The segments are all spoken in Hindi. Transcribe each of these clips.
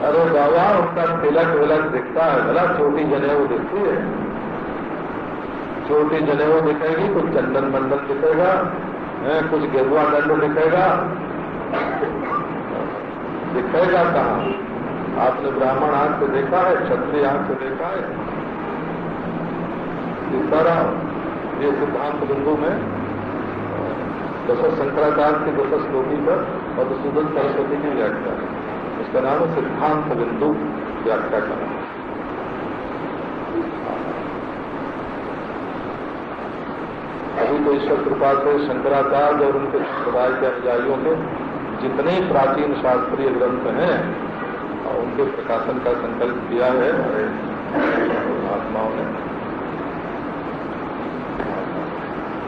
अरे बाबा उनका तिलक विलक दिखता है, भला छोटी जनेऊ दिखती है? छोटी जनेऊ दिखेगी, कुछ चंदन मंडल दिखेगा, कुछ गेरुआ दंड दिखेगा, दिखेगा कहाँ? आपने ब्राह्मण आंख से देखा है, क्षत्रिय आंख से देखा है? दिखता रहा। ये सिद्धांत बिंदु में दशरथ शंकराचार्य की दशरथ श्लोकी पर मधुसूदन सरस्वती की व्याख्या है। इसका नाम है सिद्धांत बिंदु व्याख्या का नाम। अभी तो ईश्वर कृपा से शंकराचार्य और उनके संप्रदाय के अनुयायियों के जितने प्राचीन शास्त्रीय ग्रंथ हैं और उनके प्रकाशन का संकल्प किया है हमारे महात्माओं ने,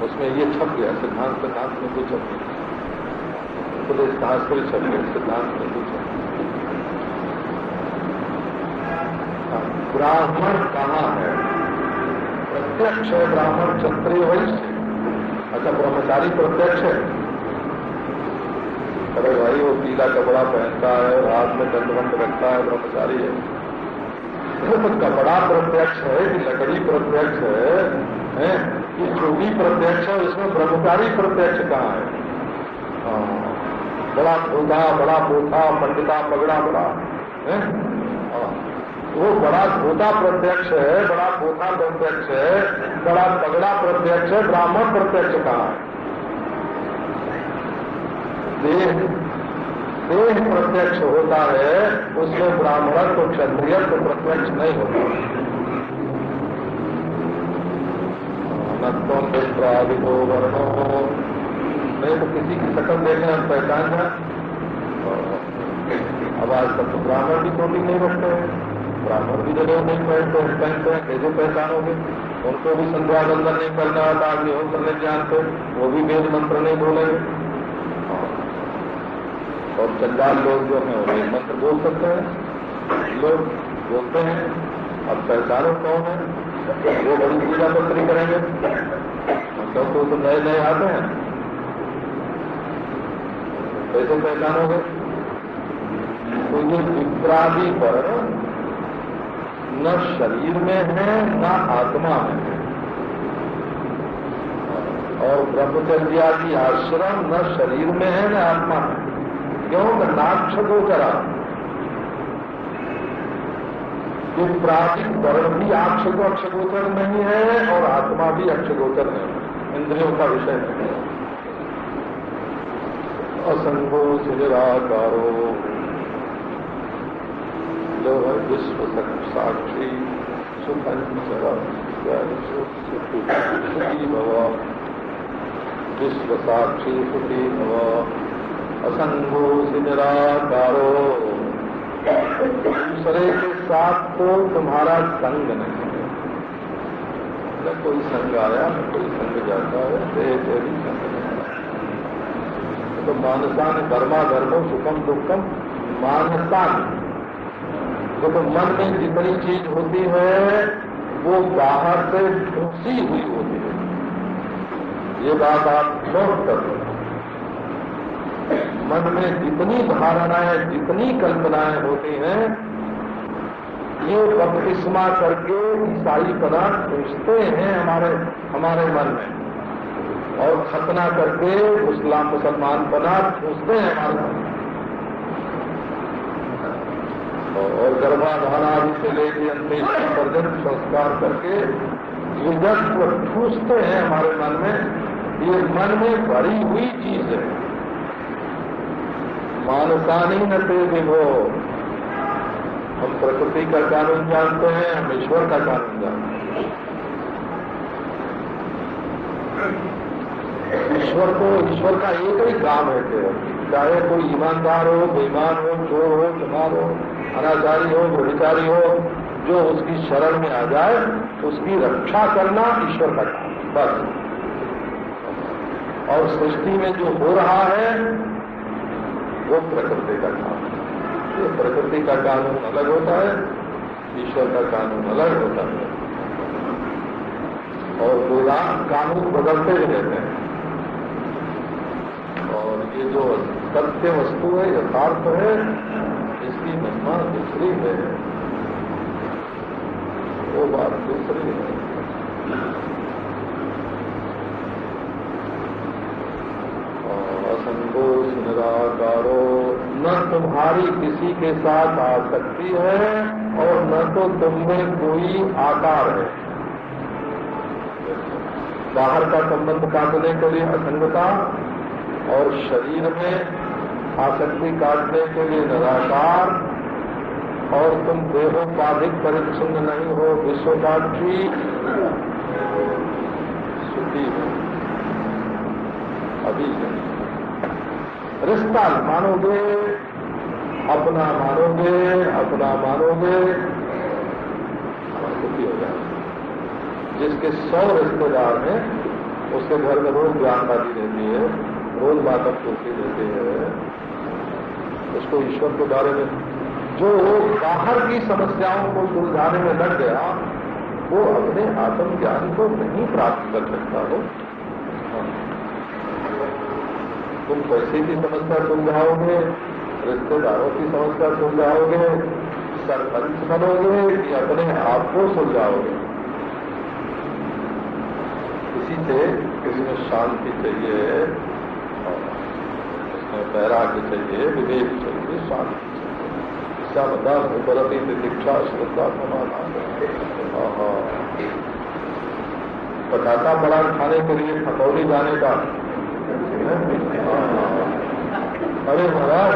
उसमें ये छप गया, सिद्धांत में कुछ छप गया, उपदेश शास्त्र छप गया, सिद्धांत में कुछ छप गया। ब्राह्मण कहाँ है? प्रत्यक्ष है ब्राह्मण, क्षत्रिय वैश्य। अच्छा, ब्रह्मचारी प्रत्यक्ष है? अरे भाई वो पीला कपड़ा पहनता है, हाथ में दंडवंड रखता है, ब्रह्मचारी है। तो कपड़ा प्रत्यक्ष है कि लकड़ी प्रत्यक्ष है कि जोगी प्रत्यक्ष है? इसमें ब्रह्मचारी प्रत्यक्ष कहाँ है? बड़ा धोधा, बड़ा पोथा, पंडिता पगड़ा बड़ा है, वो बड़ा धोधा प्रत्यक्ष है, बड़ा पोथा प्रत्यक्ष है, बड़ा पगड़ा प्रत्यक्ष है, ब्राह्मण प्रत्यक्ष कहाँ है? देह प्रत्यक्ष होता है, उसमें ब्राह्मण तो क्षत्रिय तो प्रत्यक्ष नहीं होता। नत्तों मित्रादिको वर्णो, नहीं तो किसी की शकल देखें हम पहचान जाए। अब आज तक तो ब्राह्मण भी टोपी नहीं रखते हैं, ब्राह्मण भी जनेऊ नहीं पहनते हैं, कैसे पहचानोगे? उनको भी संध्या बंदन नहीं करना आता, अग्निहोत्र नहीं जानते, वो भी वेद मंत्र नहीं बोलेंगे। और चंडाल लोग जो हैं वो मंत्र बोल सकते हैं, लोग बोलते हैं। अब पहचानो कौन है? वो बड़ी पूजा पत्री करेंगे, मतलब तो नए नए आते हैं, कैसे पहचानोगे? तो ये विप्रादि पर न शरीर में है न आत्मा में है, और ब्रह्मचर्यादि आश्रम न शरीर में है न आत्मा में। क्यों? नाक्षगोचरा, विप्रादि वर्ण भी अक्षगोचर नहीं है और आत्मा भी अक्षगोचर नहीं है, इंद्रियों का विषय नहीं है। असंगो निराकारो जो है विश्व साक्षी सुखी भव, विश्व साक्षी सुखी भव, असंगो निराकारो। दूसरे के साथ तो तुम्हारा संग नहीं है, न कोई संग आया न कोई संग जाता है, देह भी संग नहीं आया। तो मानसान धर्मा धर्मो सुखम दुखम मानसान, तो मन में जितनी चीज होती है वो बाहर से ढूंसी हुई होती है। ये बात आप नोट कर लो। मन में जितनी धारणाएं, जितनी कल्पनाएं होती हैं, ये बपतिस्मा करके ईसाई पदार्थ पूछते हैं हमारे मन में, और खतना करके मुसलमान पदार्थ पूछते हैं हमारे मन में, और गर्भाधान आदि से लेकर अंतिम पर्यंत संस्कार करके युगत्व ठूसते हैं हमारे मन में। ये मन में भरी हुई चीज है। मानसानी न ते विभो, हम प्रकृति का कानून जानते हैं, हम ईश्वर का कानून जानते हैं। ईश्वर का एक ही काम है कि चाहे कोई ईमानदार हो, बेईमान हो, चोर हो, चमार हो, अनाचारी हो, व्यभिचारी हो, जो उसकी शरण में आ जाए उसकी रक्षा करना ईश्वर का काम, बस। और सृष्टि में जो हो रहा है वो प्रकृति का काम है। ये प्रकृति का कानून अलग होता है, ईश्वर का कानून अलग होता है, और वेदांत कानून बदलते ही रहते हैं। और ये जो सत्य वस्तु है, यथार्थ है, जिसकी महिमा दूसरी है वो बात दूसरी है। असंतोष निराकारो, न तुम्हारी किसी के साथ आसक्ति है और न तो तुममें कोई आकार है। बाहर का संबंध काटने के लिए असंगता और शरीर में आसक्ति काटने के लिए निराकार, और तुम देहोपाधिक परिच्छिन्न नहीं हो, विश्वसाक्षी सुखी हो। अभी रिश्ता मानोगे, अपना मानोगे, अपना मानोगे, सुखी हो जाए। जिसके 100 रिश्तेदार हैं उसके घर में रोज ज्ञानवादी रहती है, रोज बातक कुर्सी रहती है, उसको ईश्वर के बारे में, जो बाहर की समस्याओं को सुलझाने में लग गया वो अपने आत्मज्ञान को नहीं प्राप्त कर सकता हो। तुम पैसे की समस्या सुलझाओगे, रिश्तेदारों की समस्या सुलझाओगे, सरपंच बनोगे कि अपने आप को सुलझाओगे? किसी में शांति चाहिए, उसमें वैराग्य चाहिए, विवेक चाहिए, शांति चाहिए। समता उपरती दीक्षा श्रद्धा समाधान। पटाखा बड़ा खाने के लिए खतौली जाने का, अरे महाराज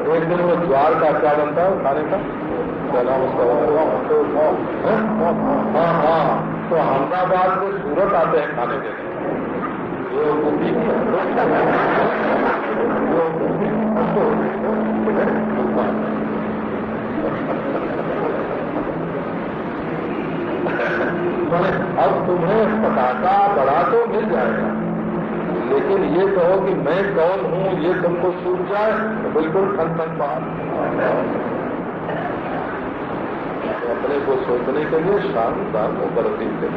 एक दिन वो ज्वार का क्या बनता है खाने का, क्या नाम उसका? हाँ हाँ, तो अहमदाबाद से सूरत आते हैं खाने के लिए। जो बुद्धि अब तुम्हें पटाखा बड़ा तो मिल जाएगा, लेकिन ये कहो कि मैं कौन हूं ये तुमको सूझ जाए तो बिल्कुल खन बात। तो अपने को सोचने के लिए शांत उपरती के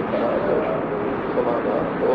समाधान हो।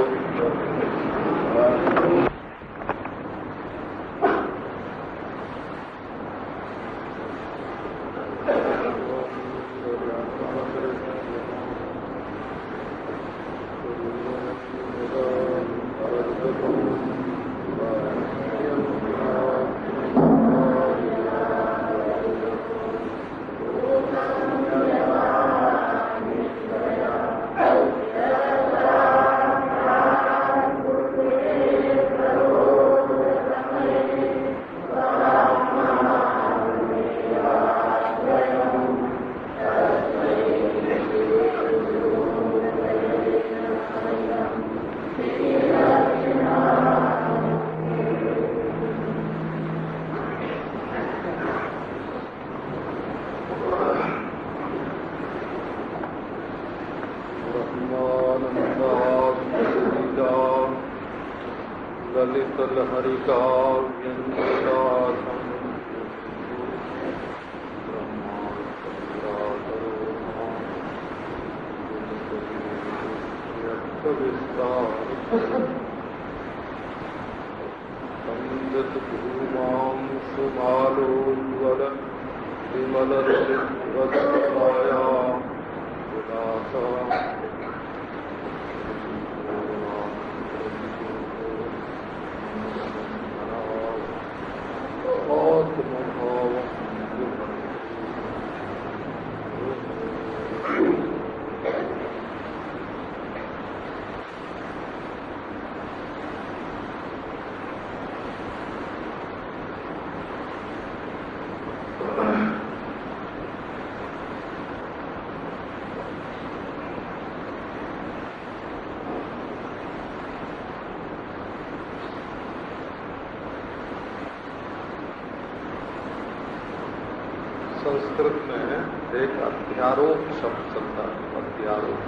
संस्कृत में एक अध्यारोप शब्द चलता है। अध्यारोप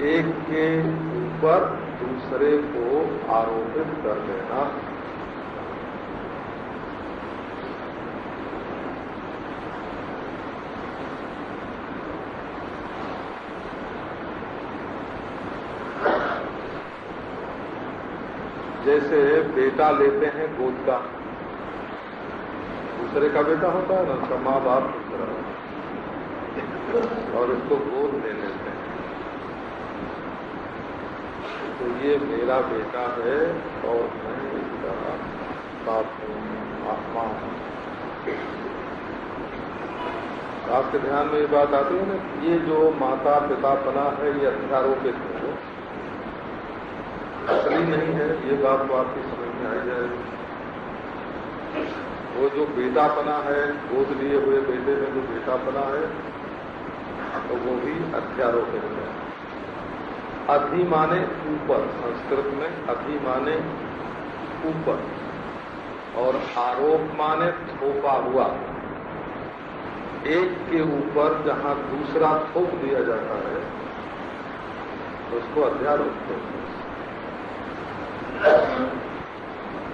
एक के ऊपर दूसरे को आरोपित कर लेना। जैसे बेटा लेते हैं गोद का, दूसरे का बेटा होता है ना, उसका माँ बाप दूसरा, और इसको गोद ले लेते हैं। तो ये मेरा बेटा है और मैं इसका बाप हूँ, आत्मा हूँ। आपके ध्यान में ये बात आती है ना, ये जो माता पिता पना है ये अध्यारोपित है, असली नहीं है। ये बात तो आपकी समझ में आ जाएगी। वो जो बेटापना है, गोद लिए हुए बेटे में जो बेटापना है, तो वो भी अध्यारोपित है। अधि माने ऊपर, संस्कृत में अधि माने ऊपर, और आरोप माने थोपा हुआ। एक के ऊपर जहां दूसरा थोप दिया जाता है तो उसको अध्यारोप कहते हैं।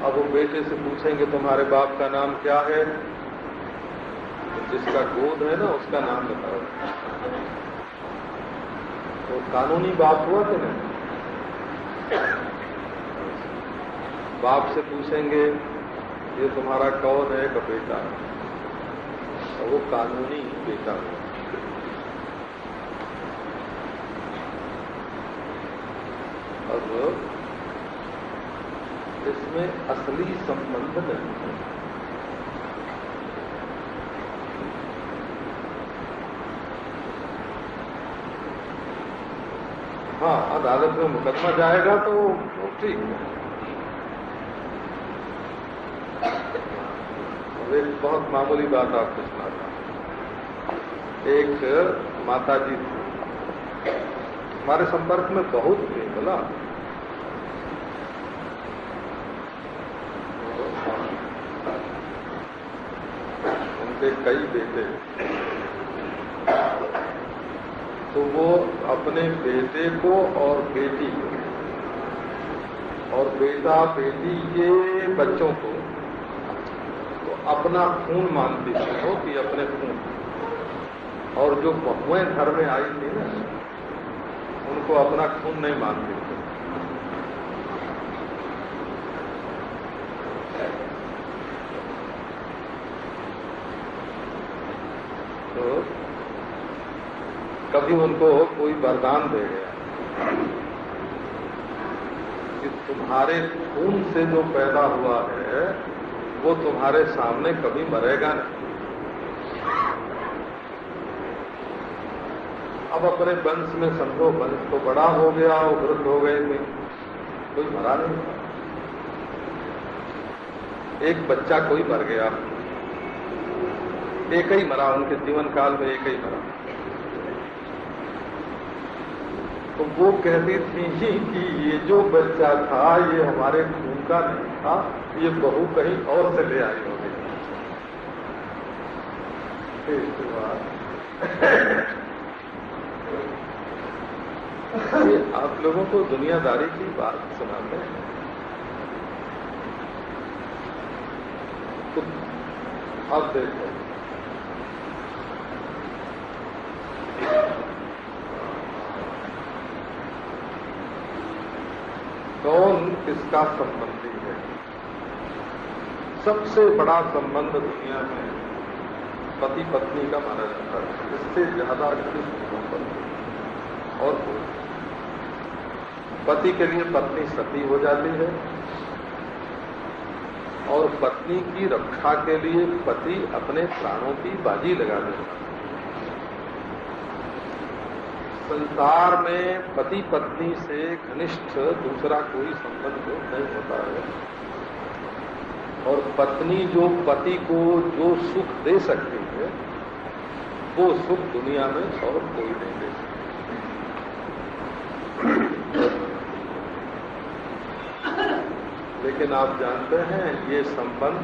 अब वो बेटे से पूछेंगे तुम्हारे बाप का नाम क्या है, तो जिसका गोद है ना उसका नाम बताओ, तो कानूनी बाप हुआ कि नहीं। बाप से पूछेंगे ये तुम्हारा कौन है का बेटा, तो वो कानूनी बेटा हुआ। अब इसमें असली संबंध नहीं है। हाँ, अदालत में मुकदमा जाएगा तो ठीक है। एक बहुत मामूली बात आपको सुनाता हूं। एक माता जी थी, हमारे संपर्क में बहुत थे, बोला उनके कई बेटे, तो वो अपने बेटे को और बेटी को और बेटा बेटी के बच्चों को तो अपना खून मानती थी वो, कि अपने खून। और जो बहुएं घर में आई थी ना, उनको अपना खून नहीं मानती थी। तो कभी उनको कोई वरदान दे गया कि तुम्हारे खून से जो पैदा हुआ है वो तुम्हारे सामने कभी मरेगा नहीं। अब अपने वंश में समझो, वंश तो बड़ा हो गया, वृद्ध हो गए थे, कोई मरा नहीं था। एक बच्चा कोई मर गया, एक ही मरा, उनके जीवन काल में एक ही मरा। तो वो कहती थी कि ये जो बच्चा था ये हमारे खून का नहीं था, ये बहू कहीं और से ले आई होगी। ये आप लोगों को दुनियादारी की बात सुनाते हैं। तो अब देखो, कौन किसका संबंधी है। सबसे बड़ा संबंध दुनिया में पति पत्नी का माना जाता है, इससे ज्यादा संबंध और पति के लिए पत्नी सती हो जाती है और पत्नी की रक्षा के लिए पति अपने प्राणों की बाजी लगा देता है। संसार में पति पत्नी से घनिष्ठ दूसरा कोई संबंध नहीं होता है, और पत्नी जो पति को जो सुख दे सकती है वो सुख दुनिया में और कोई नहीं दे सकता। लेकिन आप जानते हैं ये संबंध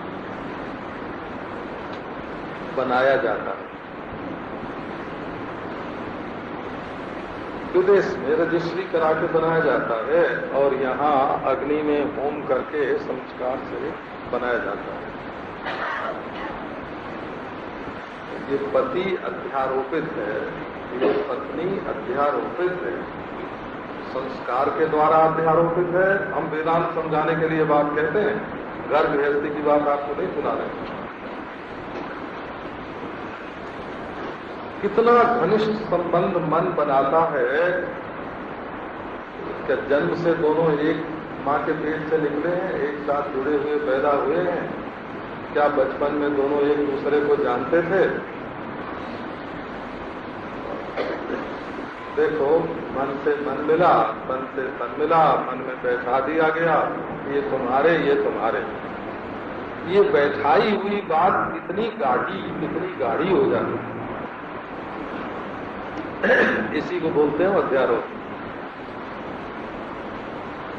बनाया जाता है। विदेश में रजिस्ट्री करा के बनाया जाता है और यहाँ अग्नि में होम करके संस्कार से बनाया जाता है। ये पति अध्यारोपित है, ये पत्नी अध्यारोपित है। संस्कार के द्वारा अध्यारोपित है। हम वेदांत समझाने के लिए बात कहते हैं, घर गृहस्थी की बात आपको नहीं सुना रहे। कितना घनिष्ठ संबंध मन बनाता है। क्या जन्म से दोनों एक मां के पेट से निकले हैं, एक साथ जुड़े हुए पैदा हुए हैं? क्या बचपन में दोनों एक दूसरे को जानते थे? देखो, मन से मन मिला, तन से तन मिला, मन में बैठा दिया गया, ये तुम्हारे, ये तुम्हारे। ये बैठाई हुई बात कितनी गाढ़ी हो जाती है। इसी को बोलते हैं अध्यारोप।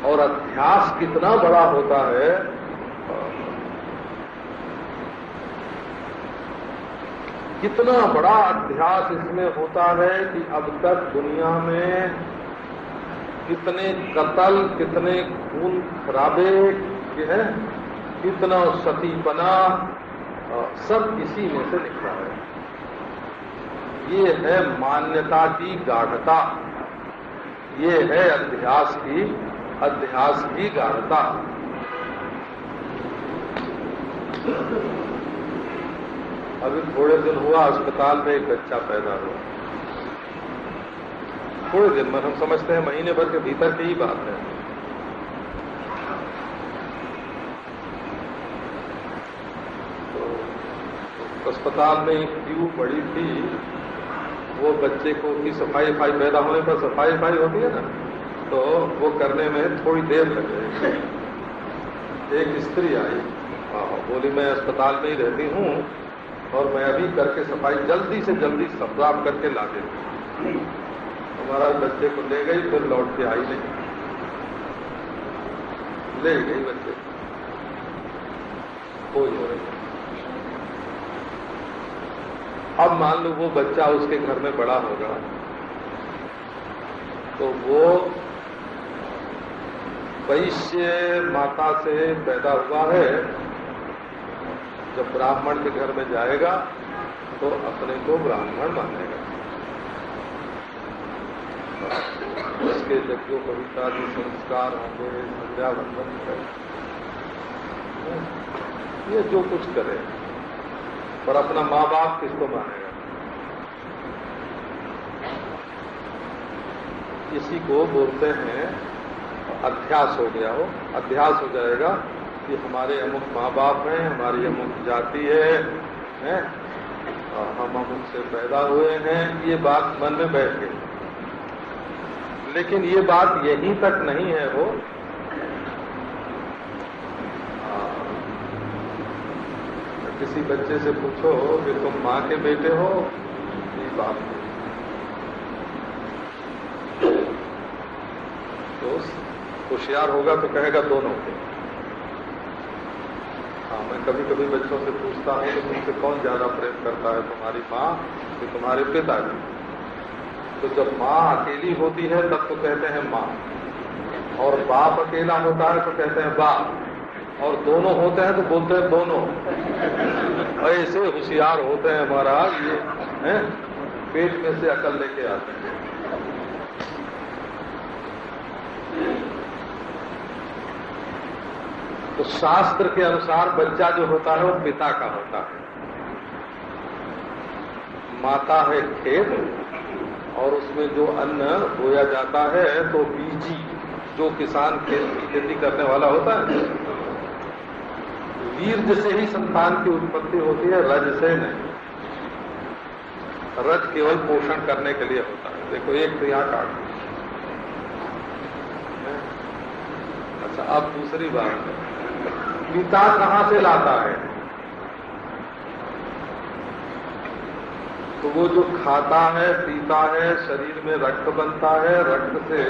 और अध्यास कितना बड़ा होता है। कितना बड़ा अध्यास इसमें होता है कि अब तक दुनिया में कितने कत्ल, कितने खून खराबे हैं, कितना सतीपना, सब इसी में से निकला है। ये है मान्यता की गाढ़ता, ये है अध्यास की गाढ़ता। अभी थोड़े दिन हुआ, अस्पताल में एक बच्चा पैदा हुआ। थोड़े दिन में, हम समझते हैं महीने भर के भीतर की ही बात है। तो अस्पताल में एक ट्यूब बड़ी थी, वो बच्चे को की सफाई पैदा होने पर सफाई होती है ना, तो वो करने में थोड़ी देर लग गई। एक स्त्री आई, बोली मैं अस्पताल में ही रहती हूँ और मैं अभी करके सफाई जल्दी से जल्दी साफ करके ला देती। हमारा बच्चे को ले गई, फिर लौट के आई नहीं, ले गई बच्चे खोज हो रही। अब मान लो वो बच्चा उसके घर में बड़ा होगा, तो वो वैश्य माता से पैदा हुआ है। जब ब्राह्मण के घर में जाएगा तो अपने को ब्राह्मण मानेगा। उसके यज्ञोपवीतादि संस्कार होंगे, संध्या वंदन करें, ये जो कुछ करे, पर अपना माँ बाप किसको मानेगा? इसी को बोलते हैं अध्यास हो गया हो। अध्यास हो जाएगा कि हमारे अमुक माँ बाप हैं, हमारी अमुक जाति है, हम अमुक से पैदा हुए हैं, ये बात मन में बैठ गई। लेकिन ये बात यहीं तक नहीं है। वो किसी बच्चे से पूछो कि तुम माँ के बेटे हो, ये बात नहीं। तो होशियार होगा तो कहेगा दोनों के। हाँ, मैं कभी कभी बच्चों से पूछता हूँ कि तुमसे कौन ज्यादा प्रेम करता है, तुम्हारी माँ कि तुम्हारे पिताजी? तो जब माँ अकेली होती है तब तो कहते हैं माँ, और बाप अकेला होता है तो कहते हैं बाप, और दोनों होते हैं तो बोलते हैं दोनों। ऐसे होशियार होते हैं महाराज, ये हैं, पेट में से अकल लेके आते हैं। तो शास्त्र के अनुसार बच्चा जो होता है वो पिता का होता है। माता है खेत, और उसमें जो अन्न बोया जाता है तो बीजी, जो किसान खेती करने वाला होता है। वीर्य से ही संतान की उत्पत्ति होती है, रज से नहीं। रज केवल पोषण करने के लिए होता है। देखो, एक तो यहाँ काट। अच्छा, अब दूसरी बात, पिता कहाँ से लाता है? तो वो जो खाता है, पीता है, शरीर में रक्त बनता है, रक्त से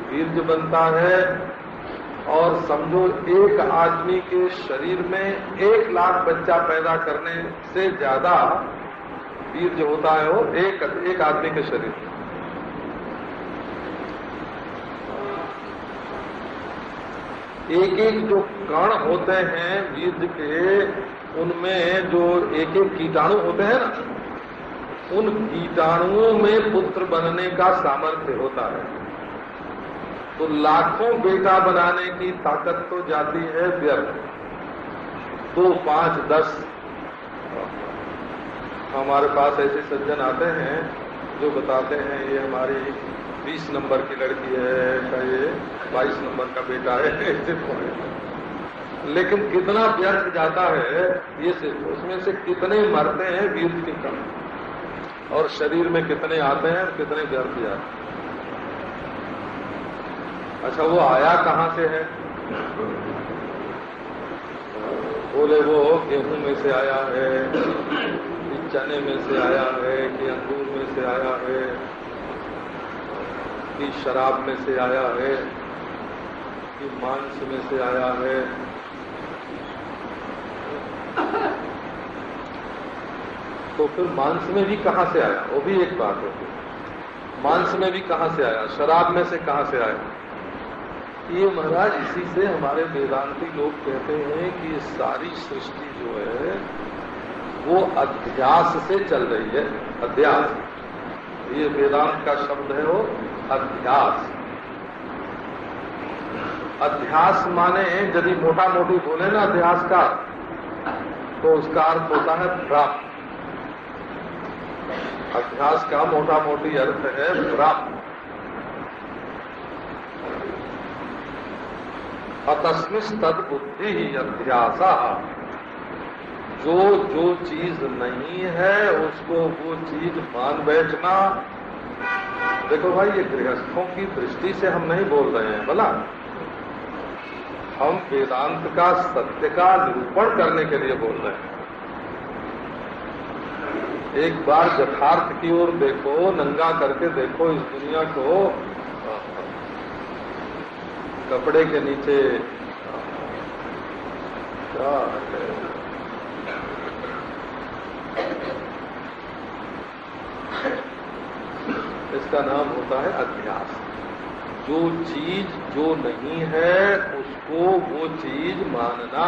वीर्य बनता है, और समझो एक आदमी के शरीर में 1 लाख बच्चा पैदा करने से ज्यादा वीर्य होता है वो एक आदमी के शरीर में। एक एक जो कण होते हैं वीर्य के, उनमें जो एक एक कीटाणु होते हैं ना, उन कीटाणुओं में पुत्र बनने का सामर्थ्य होता है। तो लाखों बेटा बनाने की ताकत तो जाती है व्यर्थ। 2, 5, 10 हमारे पास ऐसे सज्जन आते हैं जो बताते हैं ये हमारी 20 नंबर की लड़की है, का ये 22 नंबर का बेटा है, ऐसे लेकिन कितना व्यर्थ जाता है ये सिर्फ उसमें से कितने मरते हैं वीर की कम, और शरीर में कितने आते हैं और कितने व्यर्थ जाते हैं। अच्छा, वो आया कहां से है? बोले वो गेहूं में से आया है, कि चने में से आया है, कि अंगूर में से आया है, कि शराब में से आया है, कि मांस में से आया है। तो फिर मांस में भी कहां से आया? वो भी एक बात होती है। मांस में भी कहां से आया? शराब में से कहां से आया? ये महाराज इसी से हमारे वेदांती लोग कहते हैं कि ये सारी सृष्टि जो है वो अध्यास से चल रही है। अध्यास, ये वेदांत का शब्द है वो अध्यास। अध्यास माने यदि मोटा मोटी बोले ना अध्यास का, तो उसका अर्थ होता है भ्रम। अध्यास का मोटा मोटी अर्थ है भ्रम। अतस्मिस् तद बुद्धि ही अध्यासा। जो जो चीज नहीं है उसको वो चीज मान बैठना। देखो भाई, ये गृहस्थों की दृष्टि से हम नहीं बोल रहे हैं, भला हम वेदांत का सत्य का निरूपण करने के लिए बोल रहे हैं। एक बार यथार्थ की ओर देखो, नंगा करके देखो इस दुनिया को। कपड़े के नीचे क्या है? इसका नाम होता है अध्यास। जो चीज जो नहीं है उसको वो चीज मानना,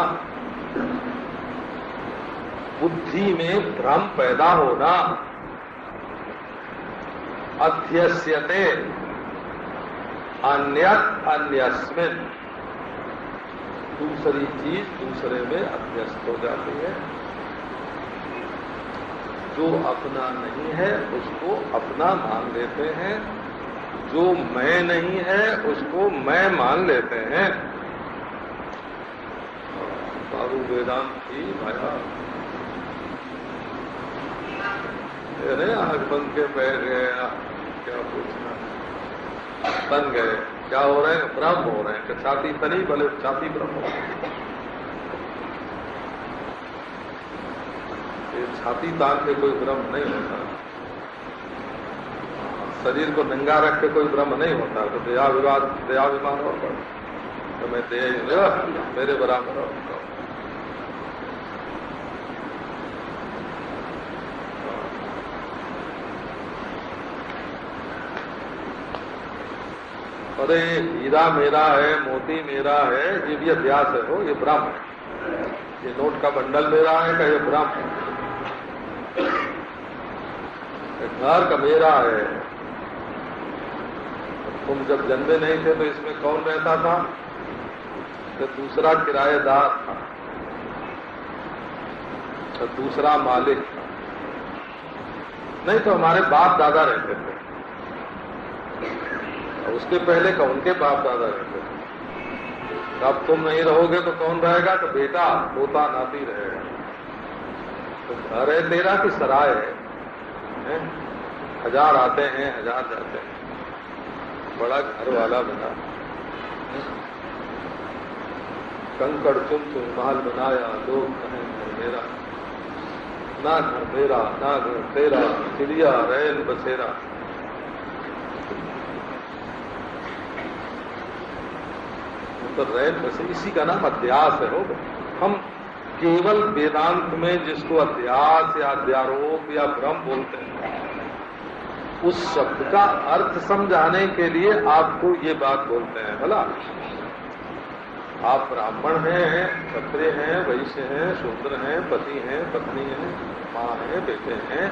बुद्धि में भ्रम पैदा होना। अध्यस्यते अन्यत् अन्यस्मिन्, दूसरी चीज दूसरे में अध्यस्त हो जाती है। जो अपना नहीं है उसको अपना मान लेते हैं, जो मैं नहीं है उसको मैं मान लेते हैं। बाबू वेदांत की भाया अरे आंख बंद के बैठ गए, क्या पूछना, बन गए। क्या हो रहे हैं? ब्रह्म हो रहे हैं। कि छाती तनी भले छाती ब्रह्म हो रहे हैं। ये छाती तान के कोई ब्रह्म नहीं होता। शरीर को नंगा रख के कोई ब्रह्म नहीं होता। तो दयाभिमान और बढ़, तो मैं मेरे बराबर हो। अरे हीरा मेरा है, मोती मेरा है, ये भी अध्यास है। हो, ये भ्रम है। ये नोट का बंडल मेरा है का ये भ्रम है। घर का मेरा है। तुम जब जन्मे नहीं थे तो इसमें कौन रहता था? तो दूसरा किराएदार था, तो दूसरा मालिक था। नहीं तो हमारे बाप दादा रहते थे, उसके पहले का उनके बाप दादा रहते थे। अब तुम नहीं रहोगे तो कौन रहेगा? तो बेटा पोता नाती रहेगा। तो घर है तेरा कि सराय है? 1000 आते हैं 1000 जाते हैं। बड़ा घर वाला बना, कंकड़ चुन चुन महल बनाया, लोग कहें घर मेरा। ना घर मेरा ना घर तेरा, चिड़िया रैन बसेरा। तो रैन बसे, इसी का नाम अध्यास है। होगा हम केवल वेदांत में जिसको अध्यास या अध्यारोप या भ्रम बोलते हैं, उस शब्द का अर्थ समझाने के लिए आपको ये बात बोलते हैं। भला आप ब्राह्मण हैं, क्षत्रिय हैं, वैश्य हैं, शूद्र हैं, पति हैं, पत्नी हैं, माँ हैं, बेटे हैं,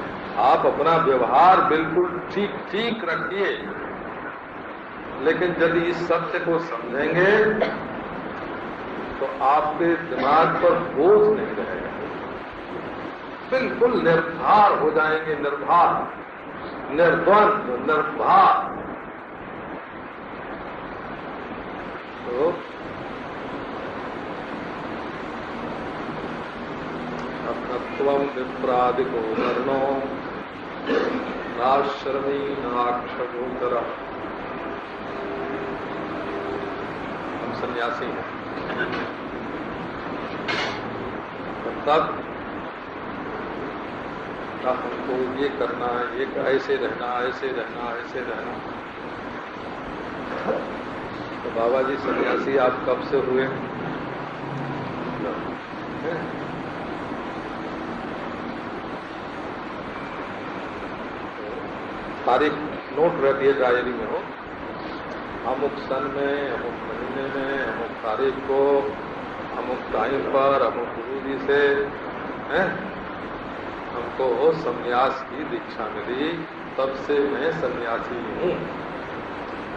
आप अपना व्यवहार बिल्कुल ठीक ठीक रखिए। लेकिन यदि इस सत्य को समझेंगे तो आपके दिमाग पर बोझ नहीं रहेगा, बिल्कुल निर्भर हो जाएंगे, निर्भर, निर्द्वंद, निर्भर। तो अपनत्वं विप्रादिको वर्णो नाश्रमी नाक्षगोचर। हम सन्यासी हैं, तब हमको ये करना है, ये ऐसे रहना, ऐसे रहना, ऐसे रहना। तो बाबा जी सन्यासी आप कब से हुए? तारीख नोट रखिए डायरी में हो, अमुक सन में, अमुक महीने में, अमुक तारीख को, अमुक टाइम पर, अमुक गुरु जी से हमको संन्यास की दीक्षा मिली, तब से मैं सन्यासी हूँ।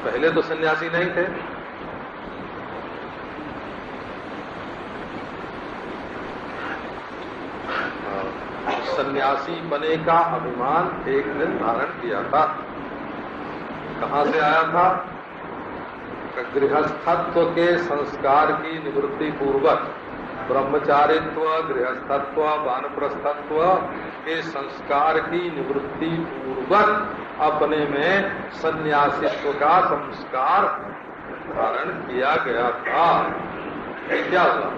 पहले तो सन्यासी नहीं थे। सन्यासी बने का अभिमान एक दिन धारण किया था। कहाँ से आया था? गृहस्थत्व के संस्कार की निवृत्ति पूर्वक, ब्रह्मचारित्व, गृहस्थत्व, वानप्रस्थत्व के संस्कार की निवृत्ति पूर्वक अपने में सन्यासित्व का संस्कार धारण किया गया था। क्या हुआ?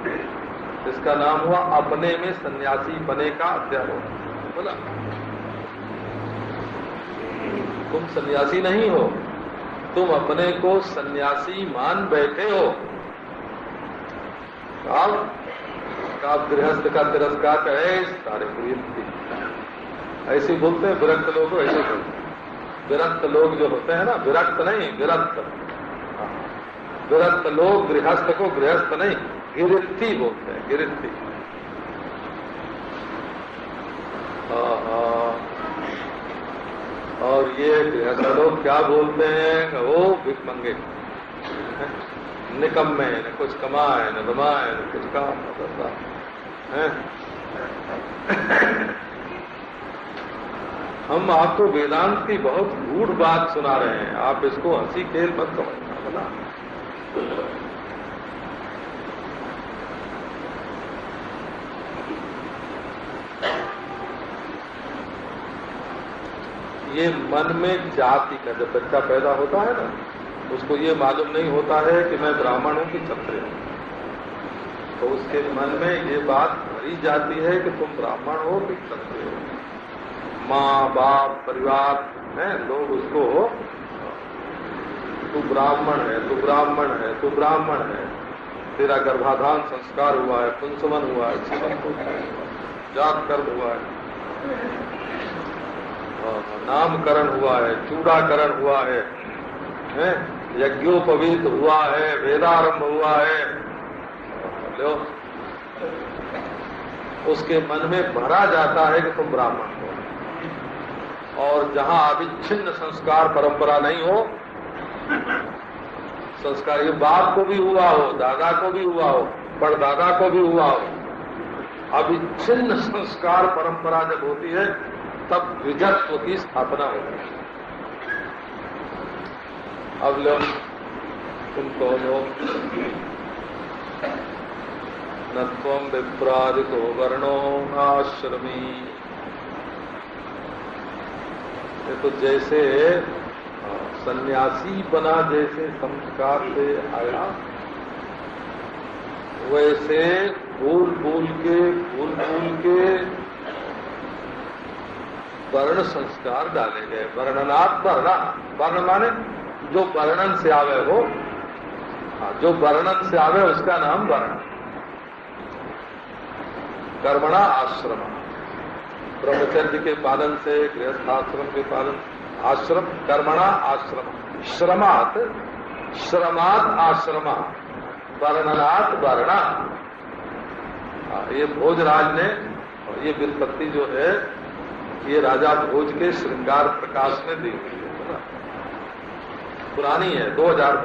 इसका नाम हुआ अपने में सन्यासी बने का अध्यारोप। बोला तुम सन्यासी नहीं हो, तुम अपने को सन्यासी मान बैठे हो। आप गृहस्थ का तिरस्कार करे सारे गृहस्थी ऐसे बोलते हैं। विरक्त लोग ऐसे बोलते हैं। विरक्त लोग जो होते हैं ना, विरक्त नहीं, विरक्त, विरक्त लोग गृहस्थ को गृहस्थ नहीं, गिरफ्ती बोलते हैं, गिरफ्ती। और ये गृहस्थ लोग क्या बोलते हैं? वो भिखमंगे, निकम्मे, न कुछ कमाए, न दमाए, न कुछ काम न करता है। हम आपको वेदांत की बहुत गूढ़ बात सुना रहे हैं, आप इसको हंसी खेल मत समझना। बोला ये मन में जाति का, जब बच्चा पैदा होता है ना, उसको ये मालूम नहीं होता है कि मैं ब्राह्मण हूं कि क्षत्रिय हूं। तो उसके मन में ये बात भरी जाती है कि तुम ब्राह्मण हो कि क्षत्रिय हो। माँ बाप परिवार है, लोग उसको तू ब्राह्मण है, तू ब्राह्मण है, तू ब्राह्मण है, तेरा गर्भाधान संस्कार हुआ है, पुंसवन हुआ है, जात कर्म हुआ है, नामकरण हुआ है, चूड़ाकरण हुआ है, यज्ञोपवीत हुआ है, वेदारंभ हुआ है। लो, उसके मन में भरा जाता है कि तुम ब्राह्मण हो। और जहां अविच्छिन्न संस्कार परंपरा नहीं हो, संस्कार ये बाप को भी हुआ हो, दादा को भी हुआ हो, परदादा को भी हुआ हो, अविच्छिन्न संस्कार परंपरा जब होती है तब द्विजत्व की स्थापना होती है। अब लोग तुम कहो न त्वं विप्रादिको वर्णो आश्रमी। ये तो जैसे सन्यासी बना, जैसे संस्कार से आया, वैसे बोल बोल के वर्ण संस्कार डाले गए। वर्णनात् वर्णा, वर्ण माने जो वर्णन से आवे हो, जो वर्णन से आवे उसका नाम वर्ण। कर्मणा आश्रम, ब्रह्मचर्य के पालन से, गृहस्थाश्रम के पालन, आश्रम, कर्मणा आश्रम, श्रमात, श्रमात आश्रमा, वर्णनात् वर्णा। ये भोजराज ने, और ये व्युत्पत्ति जो है ये राजा भोज के श्रृंगार प्रकाश में दी हुई है। पुरानी है, 2000।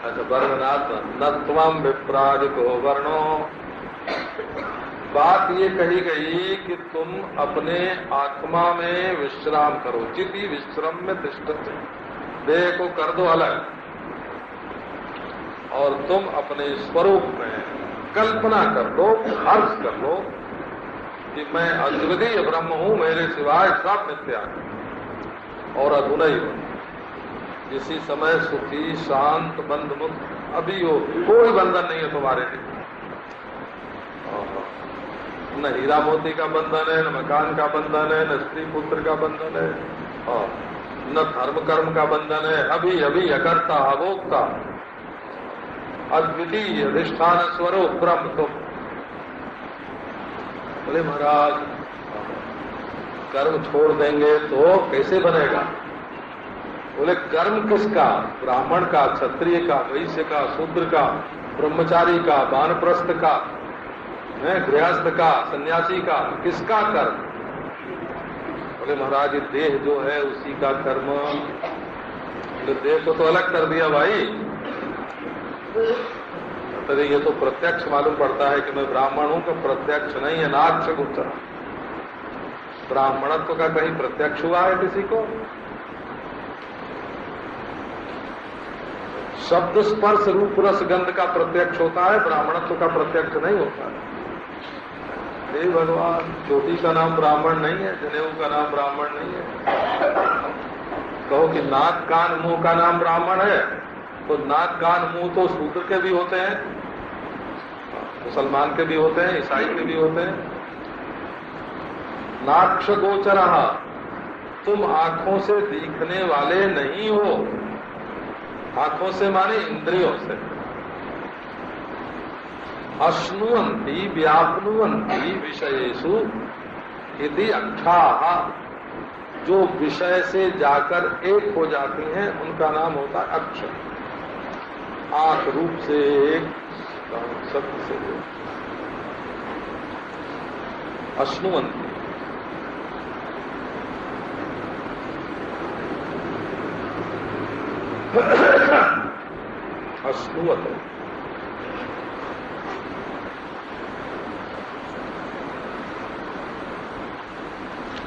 अच्छा, वर्णनात् न त्वम विप्राजितो वर्णो। बात ये कही गई कि तुम अपने आत्मा में विश्राम करो। चिति विश्रम में तिष्ठते, देह को कर दो अलग और तुम अपने स्वरूप में कल्पना कर लो, अर्थ कर लो कि मैं अद्वितीय ब्रह्म हूं, मेरे सिवाय सब मिथ्या और अधुनैव। इसी समय सुखी शांत बंध मुक्त अभी हो, कोई बंधन नहीं है तुम्हारे लिए। न हीरा मोती का बंधन है, न मकान का बंधन है, न स्त्री पुत्र का बंधन है, और न धर्म कर्म का बंधन है। अभी अभी अकर्ता अभोक्ता अद्वितीय अधिष्ठान स्वरूप ब्रह्म तुम। बोले महाराज कर्म छोड़ देंगे तो कैसे बनेगा? बोले कर्म किसका? ब्राह्मण का, क्षत्रिय का, वैश्य का, शूद्र का, ब्रह्मचारी का, वानप्रस्थ का, गृहस्थ का, सन्यासी का, किसका कर्म? बोले महाराज देह जो है उसी का कर्म। तो देह को तो अलग कर दिया भाई। तो ये तो प्रत्यक्ष मालूम पड़ता है कि मैं ब्राह्मण हूं, तो प्रत्यक्ष नहीं है, नाक्ष गोचर। ब्राह्मणत्व का कहीं प्रत्यक्ष हुआ है किसी को? शब्द स्पर्श रूप रस गंध का प्रत्यक्ष होता है, ब्राह्मणत्व का प्रत्यक्ष नहीं होता है। हे भगवान, चोटी का नाम ब्राह्मण नहीं है, जनेऊ का नाम ब्राह्मण नहीं है। कहो कि नाक कान मुंह का नाम ब्राह्मण है, तो नाक कान मुंह तो शूद्र के भी होते हैं, मुसलमान के भी होते हैं, ईसाई के भी होते हैं। नाक्ष गोचरः, तुम आंखों से दिखने वाले नहीं हो। आंखों से माने इंद्रियों से। अश्नुवन्ति व्याप्नुवन्ति विषयेषु इति अक्षाः, जो विषय से जाकर एक हो जाती हैं उनका नाम होता है अक्ष। आंख रूप से एक, शब्द से एक। अश्नुवन्ति अश्नुवत,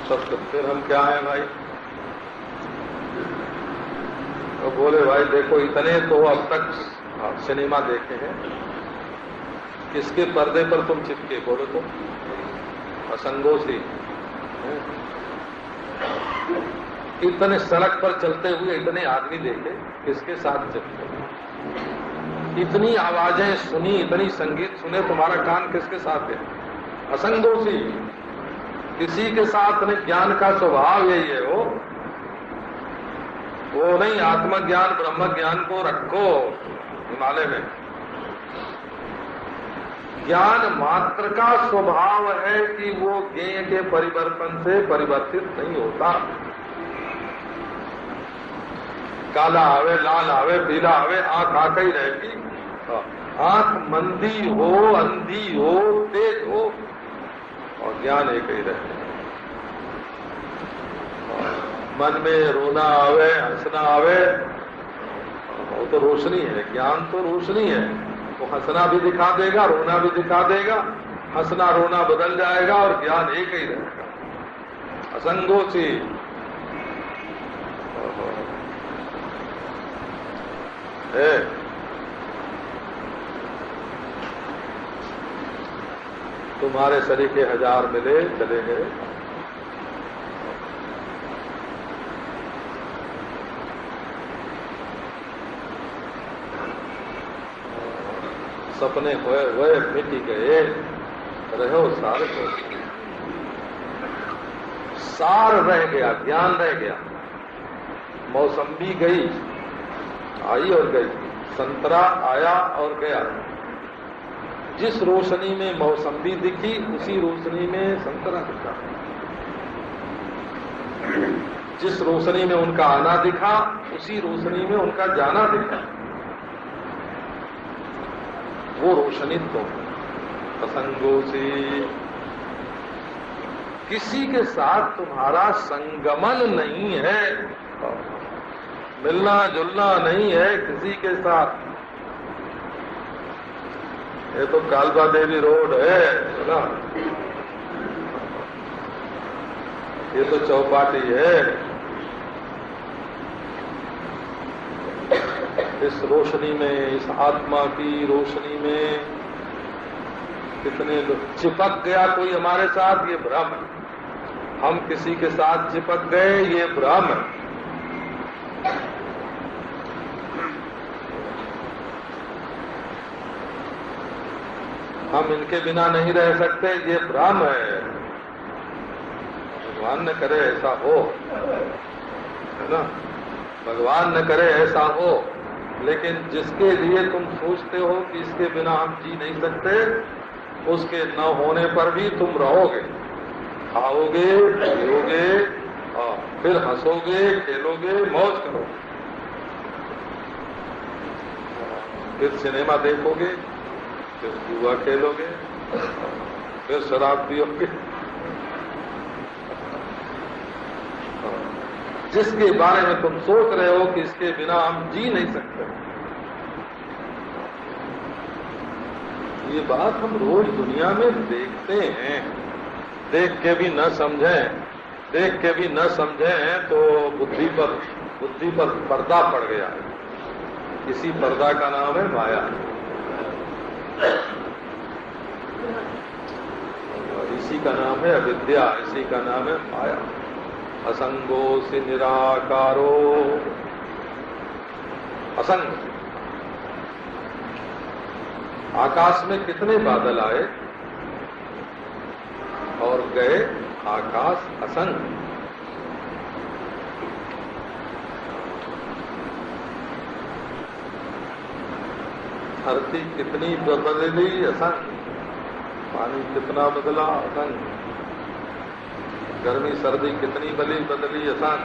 शब्द। फिर हम क्या हैं भाई? तो बोले भाई देखो इतने तो अब तक सिनेमा देखे हैं, किसके पर्दे पर तुम चिपके? बोलो तो असंगों से। इतने सड़क पर चलते हुए इतने आदमी देखे, किसके साथ चिपके? इतनी आवाजें सुनी, इतनी संगीत सुने, तुम्हारा कान किसके साथ है? असंगों से। किसी के साथ नहीं। ज्ञान का स्वभाव यही है, वो नहीं आत्मज्ञान ब्रह्म ज्ञान को रखो हिमालय में। ज्ञान मात्र का स्वभाव है कि वो ज्ञेय के परिवर्तन से परिवर्तित नहीं होता। काला आवे, लाल आवे, पीला आवे, आंख आंख ही रहेगी। आंख मंदी हो, अंधी हो, तेज हो, और ज्ञान एक ही रहे। मन में रोना आवे, हंसना आवे, वो तो रोशनी है। ज्ञान तो रोशनी है। वो हंसना भी दिखा देगा, रोना भी दिखा देगा, हंसना रोना बदल जाएगा और ज्ञान एक ही रहेगा। असंगोची। तुम्हारे शरीर के 1000 मिले, चले गए। सपने हुए मिट गए, रहो सार को। सार रह गया, ज्ञान रह गया। मौसम्बी गई, आई और गई, संतरा आया और गया। जिस रोशनी में मौसम्बी दिखी उसी रोशनी में संतरा दिखा। जिस रोशनी में उनका आना दिखा उसी रोशनी में उनका जाना दिखा। वो रोशनी तो असंगों से। किसी के साथ तुम्हारा संगमन नहीं है, मिलना जुलना नहीं है किसी के साथ। ये तो कालबा देवी रोड है ना, ये तो चौपाटी है। इस रोशनी में, इस आत्मा की रोशनी में कितने लोग चिपक गया कोई हमारे साथ, ये भ्रम है। हम किसी के साथ चिपक गए, ये भ्रम है। हम इनके बिना नहीं रह सकते, ये भ्रम है। भगवान न करे ऐसा हो, है ना, भगवान न करे ऐसा हो। लेकिन जिसके लिए तुम सोचते हो कि इसके बिना हम जी नहीं सकते, उसके न होने पर भी तुम रहोगे, खाओगे, पियोगे, फिर हंसोगे, खेलोगे, मौज करोगे, फिर सिनेमा देखोगे, फिर जुआ खेलोगे, फिर शराब पियोगे। जिसके बारे में तुम सोच रहे हो कि इसके बिना हम जी नहीं सकते, ये बात हम रोज दुनिया में देखते हैं। देख के भी न समझें, देख के भी न समझें तो बुद्धि पर पर्दा पड़ गया है। इसी पर्दा का नाम है माया। इसी का नाम है अविद्या, इसी का नाम है माया। असंगो से निराकारो, असंग। आकाश में कितने बादल आए और गए, आकाश असंग। धरती कितनी बदली, असंग। पानी कितना बदला, असंग। गर्मी सर्दी कितनी बदली, असंग।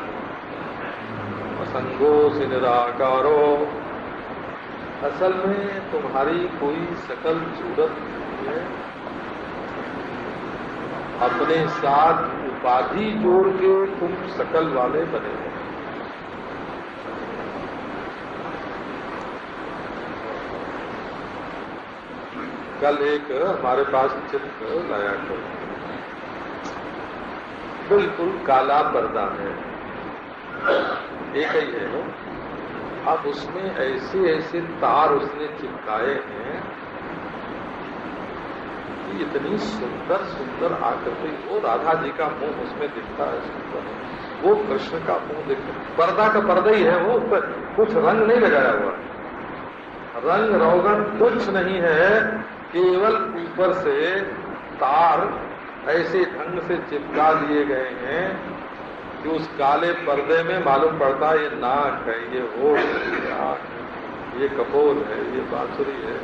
असंगो से निराकारो। असल में तुम्हारी कोई शकल सूरत नहीं है, अपने साथ उपाधि जोड़ के तुम शकल वाले बने हो। कल एक हमारे पास चित्र लाया कोई, बिल्कुल काला पर्दा है, एक ही है वो। अब उसमें ऐसे ऐसे तार उसने चिपकाए हैं कि इतनी सुंदर सुंदर आकृति। वो राधा जी का मुंह उसमें दिखता है सुंदर, वो कृष्ण का मुंह दिखता है। पर्दा का पर्दा ही है वो, पर कुछ रंग नहीं लगाया हुआ है, रंग रोगन कुछ नहीं है, केवल ऊपर से तार ऐसे ढंग से चिपका दिए गए हैं कि उस काले पर्दे में मालूम पड़ता है ये नाक है, ये होठ है, ये आंख है, ये कपोल है, ये बांसुरी है।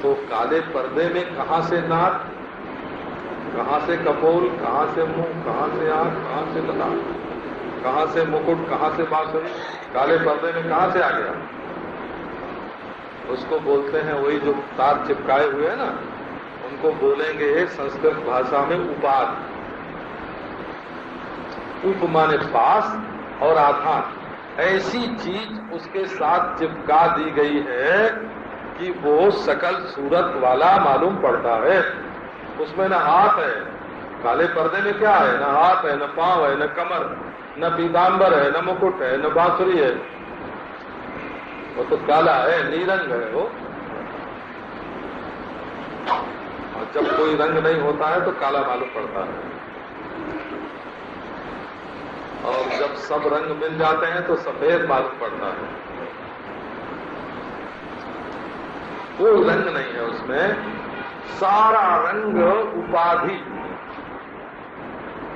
तो काले पर्दे में कहां से नाक, कहां से कपोल, कहां से मुंह, कहां से आंख, कहां से ललाट, कहां से मुकुट, कहां से बांसुरी, काले पर्दे में कहां से आ गया? उसको बोलते हैं, वही जो तार चिपकाए हुए हैं ना, उनको बोलेंगे संस्कृत भाषा में उपाद। उप माने पास और आधार। ऐसी चीज उसके साथ चिपका दी गई है कि वो सकल सूरत वाला मालूम पड़ता है। उसमें न हाथ है, काले पर्दे में क्या है, न हाथ है, न पांव है, न कमर, न पीताम्बर है, न मुकुट है, न बांसुरी है। वो तो काला है, नीरंग है वो। और जब कोई रंग नहीं होता है तो काला मालूम पड़ता है, और जब सब रंग मिल जाते हैं तो सफेद मालूम पड़ता है। कोई रंग नहीं है उसमें, सारा रंग उपाधि।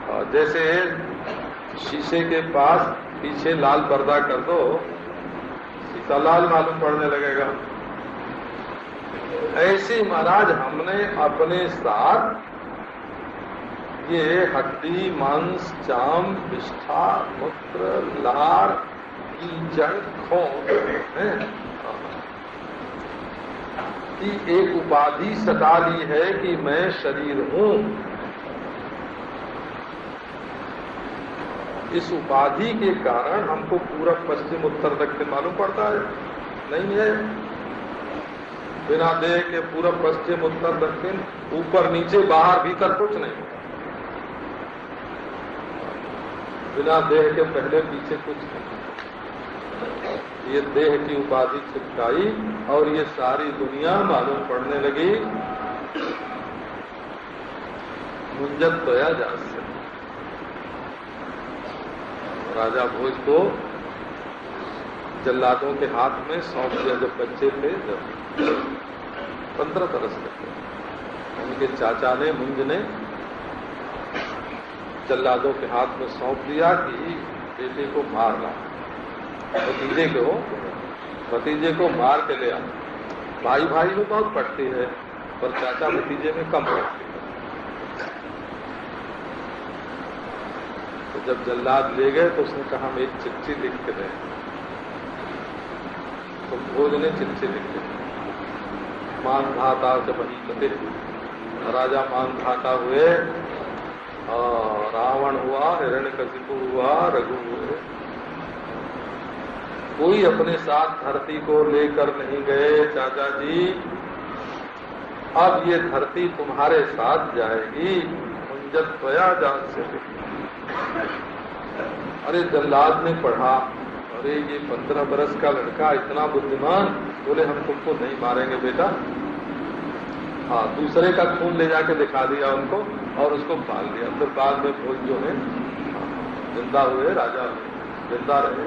और जैसे शीशे के पास पीछे लाल पर्दा कर दो, शीशा लाल मालूम पड़ने लगेगा। ऐसे महाराज हमने अपने साथ ये हड्डी, मांस, चाम, विष्ठा, मूत्र, लार, कीचड़, खून कि एक उपाधि सता ली है कि मैं शरीर हूं। इस उपाधि के कारण हमको पूरब पश्चिम उत्तर दक्षिण मालूम पड़ता है? नहीं है। बिना देह के पूरब पश्चिम उत्तर दक्षिण ऊपर नीचे बाहर भीतर कुछ नहीं। बिना देह के पहले पीछे कुछ नहीं। ये देह की उपाधि चिपकाई और ये सारी दुनिया मालूम पड़ने लगी। मुंजत तोया जा से राजा भोज को जल्लादों के हाथ में सौंप दिया। जब बच्चे थे, जब 15 बरस के थे, उनके चाचा ने, मुंज ने जल्लादों के हाथ में सौंप दिया कि बेटे को मार ला, भतीजे को मार के ले आ। भाई भाई में बहुत पड़ती है, पर चाचा भतीजे में कम पड़ती है। तो जब जल्लाद ले गए तो उसने कहा हम एक चिट्ठी लिख के दें। तो भोज ने चिट्ठी लिख दी। मानधाता से बनी कते, राजा मानधाता हुए, रावण हुआ, हिरण्यकशिपु हुआ, रघु हुए। कोई अपने साथ धरती को लेकर नहीं गए। चाचा जी, अब ये धरती तुम्हारे साथ जाएगी। मुंजत त्वया जात से। अरे जल्लाद ने पढ़ा, अरे ये 15 बरस का लड़का इतना बुद्धिमान, बोले हम तुमको नहीं मारेंगे बेटा। हाँ, दूसरे का खून ले जाके दिखा दिया उनको और उसको पाल लिया। फिर बाद में भोज जो है जिंदा हुए, राजा जिंदा रहे।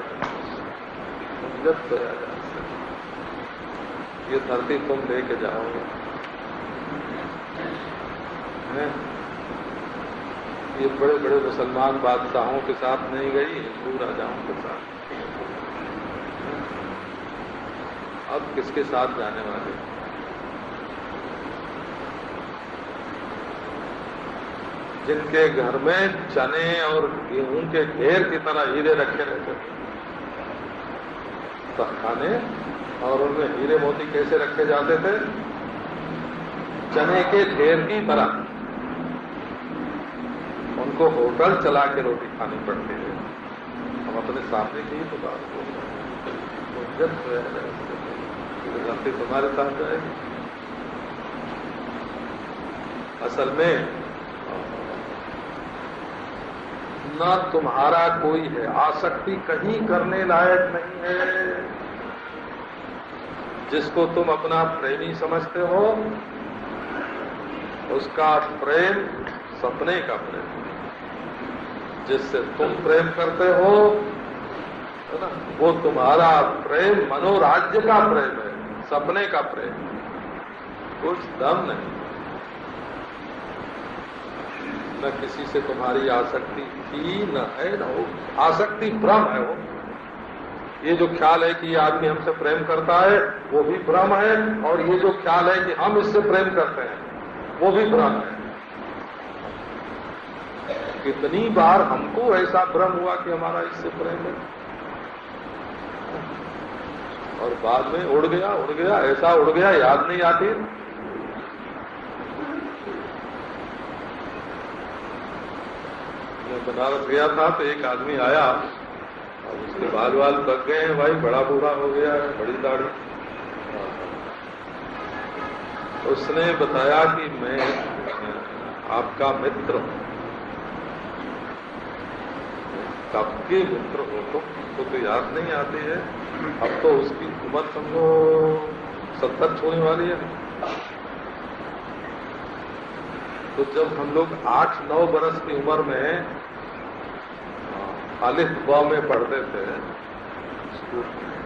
मुंजत तोया जा से, ये धरती तुम लेके जाओगे। ये बड़े बड़े मुसलमान बादशाहों के साथ नहीं गई, हिंदू राजाओं के साथ। अब किसके साथ जाने वाले? जिनके घर में चने और गेहूं के ढेर की तरह हीरे रखे रहते थे तहखाने, और उनमें हीरे मोती कैसे रखे जाते थे? चने के ढेर की तरह। उनको होटल चला के रोटी खानी पड़ती है। हम अपने सामने की तो बात को धरती तुम्हारे साथ जाएगी। असल में न तुम्हारा कोई है, आसक्ति कहीं करने लायक नहीं है। जिसको तुम अपना प्रेमी समझते हो, उसका प्रेम सपने का प्रेम। जिससे तुम प्रेम करते हो, है ना, वो तुम्हारा प्रेम मनोराज्य का प्रेम है, सपने का प्रेम। कुछ दम नहीं। न किसी से तुम्हारी आसक्ति थी, न है, न हो। आसक्ति भ्रम है वो। ये जो ख्याल है कि ये आदमी हमसे प्रेम करता है, वो भी भ्रम है। और ये जो ख्याल है कि हम इससे प्रेम करते हैं, वो भी भ्रम है। कितनी बार हमको ऐसा भ्रम हुआ कि हमारा इससे प्रेम है, और बाद में उड़ गया, ऐसा उड़ गया याद नहीं आती। मैं बनारस गया था तो एक आदमी आया, और उसके बाल पक गए हैं भाई, बड़ा बूढ़ा हो गया है, बड़ी दाढ़ी। उसने बताया कि मैं आपका मित्र हूं। कब के मित्र हो तो याद नहीं आती है। अब तो उसकी उम्र समझो 70 छूने वाली है। तो जब हम लोग 8-9 बरस की उम्र में अलिफ ब में पढ़ते थे स्कूल में,